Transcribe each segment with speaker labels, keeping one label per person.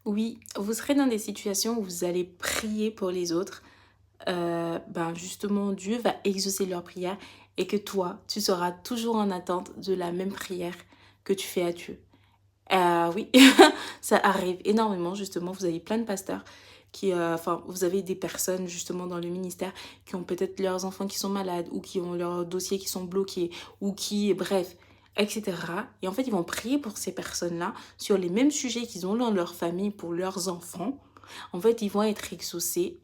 Speaker 1: Oui, vous serez dans des situations où vous allez prier pour les autres. Justement, Dieu va exaucer leur prière et que toi, tu seras toujours en attente de la même prière que tu fais à Dieu. Oui, ça arrive énormément justement. Vous avez plein de pasteurs vous avez des personnes justement dans le ministère qui ont peut-être leurs enfants qui sont malades ou qui ont leurs dossiers qui sont bloqués ou qui, bref, etc. Et en fait, ils vont prier pour ces personnes-là sur les mêmes sujets qu'ils ont dans leur famille pour leurs enfants. En fait, ils vont être exaucés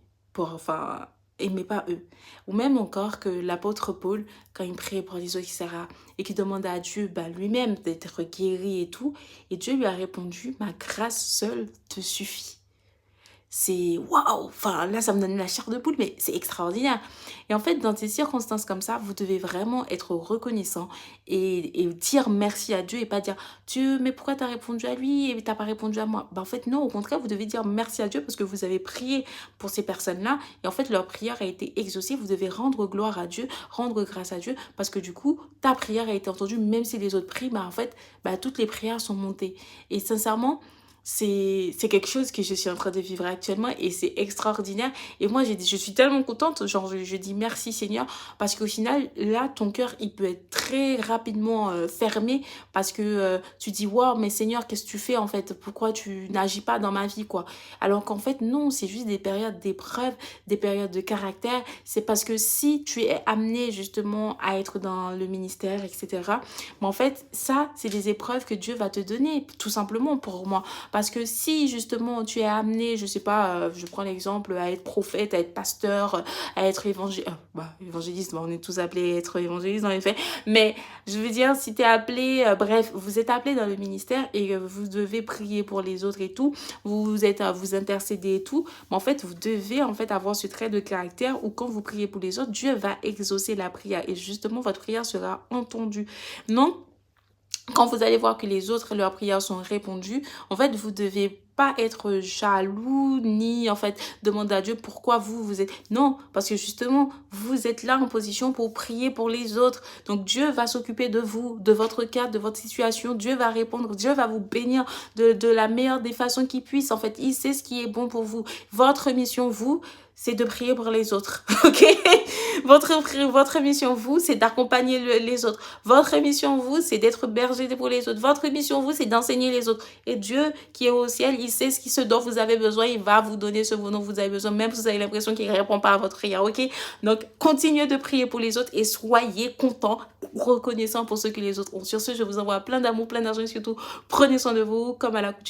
Speaker 1: mais pas eux. Ou même encore que l'apôtre Paul, quand il priait pour les autres, etc., et qu'il demandait à Dieu lui-même d'être guéri et tout, et Dieu lui a répondu, ma grâce seule te suffit. C'est waouh! Enfin, là, ça me donne la chair de poule, mais c'est extraordinaire. Et en fait, dans des circonstances comme ça, vous devez vraiment être reconnaissant et dire merci à Dieu et pas dire Dieu, mais pourquoi t'as répondu à lui et t'as pas répondu à moi? En fait, non, au contraire, vous devez dire merci à Dieu parce que vous avez prié pour ces personnes-là et en fait, leur prière a été exaucée. Vous devez rendre gloire à Dieu, rendre grâce à Dieu parce que du coup, ta prière a été entendue, même si les autres prient, toutes les prières sont montées. Et sincèrement, c'est quelque chose que je suis en train de vivre actuellement et c'est extraordinaire. Et moi, je suis tellement contente. Genre, je dis merci Seigneur parce qu'au final, là, ton cœur, il peut être très rapidement fermé parce que tu dis, wow, mais Seigneur, qu'est-ce que tu fais en fait? Pourquoi tu n'agis pas dans ma vie, quoi? Alors qu'en fait, non, c'est juste des périodes d'épreuve, des périodes de caractère. C'est parce que si tu es amené justement à être dans le ministère, etc., mais en fait, ça, c'est des épreuves que Dieu va te donner, tout simplement pour moi. Parce que si justement tu es amené, je sais pas, je prends l'exemple, à être prophète, à être pasteur, à être évangéliste, on est tous appelés à être évangélistes dans les faits, mais je veux dire, si tu es appelé, bref, vous êtes appelé dans le ministère et vous devez prier pour les autres et tout, vous êtes à vous intercéder et tout, mais en fait, vous devez en fait avoir ce trait de caractère où quand vous priez pour les autres, Dieu va exaucer la prière et justement votre prière sera entendue. Non, quand vous allez voir que les autres, leurs prières sont répondues, en fait, vous devez pas être jaloux, ni en fait demander à Dieu pourquoi vous êtes... Non, parce que justement, vous êtes là en position pour prier pour les autres. Donc Dieu va s'occuper de vous, de votre cas, de votre situation. Dieu va répondre, Dieu va vous bénir de la meilleure des façons qu'il puisse. En fait, il sait ce qui est bon pour vous. Votre mission, vous, c'est de prier pour les autres, ok? Votre mission, vous, c'est d'accompagner les autres. Votre mission, vous, c'est d'être berger pour les autres. Votre mission, vous, c'est d'enseigner les autres. Et Dieu, qui est au ciel, il sait ce dont vous avez besoin. Il va vous donner ce dont vous avez besoin, même si vous avez l'impression qu'il ne répond pas à votre prière, ok? Donc, continuez de prier pour les autres et soyez contents, reconnaissants pour ce que les autres ont. Sur ce, je vous envoie plein d'amour, plein d'argent et surtout, prenez soin de vous comme à la coutume.